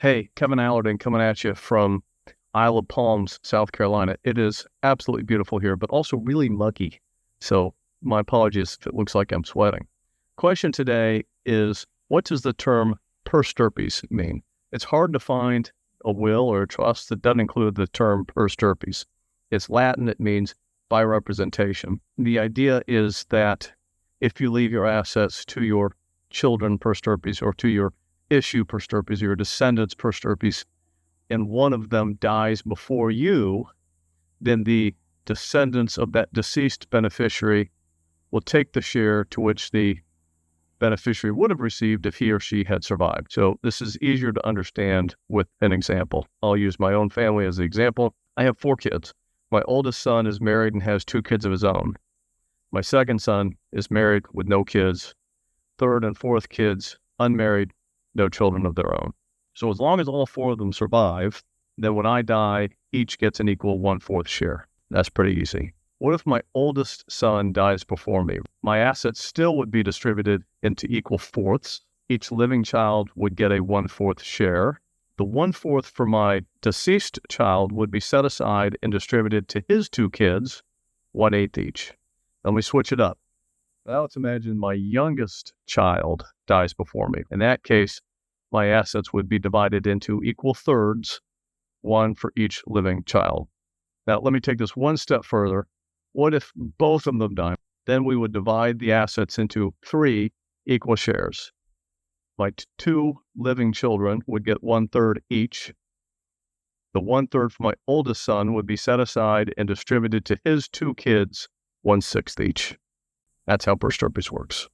Hey, Kevin Allerton coming at you from Isle of Palms, South Carolina. It is absolutely beautiful here, but also really muggy. So my apologies if it looks like I'm sweating. Question today is, what does the term per stirpes mean? It's hard to find a will or a trust that doesn't include the term per stirpes. It's Latin. It means by representation. The idea is that if you leave your assets to your children per stirpes or to your issue per stirpes, your descendants per stirpes, and one of them dies before you, then the descendants of that deceased beneficiary will take the share to which the beneficiary would have received if he or she had survived. So this is easier to understand with an example. I'll use my own family as the example. I have 4 kids. My oldest son is married and has 2 kids of his own. My second son is married with no kids. Third and fourth kids, unmarried, no children of their own. So as long as all 4 of them survive, then when I die, each gets an equal 1/4 share. That's pretty easy. What if my oldest son dies before me? My assets still would be distributed into equal fourths. Each living child would get a 1/4 share. The 1/4 for my deceased child would be set aside and distributed to his 2 kids, 1/8 each. Let me switch it up. Now let's imagine my youngest child dies before me. In that case, my assets would be divided into equal thirds, 1 for each living child. Now let me take this one step further. What if both of them die? Then we would divide the assets into 3 equal shares. My 2 living children would get 1/3 each. The 1/3 for my oldest son would be set aside and distributed to his 2 kids, 1/6 each. That's how per stirpes works.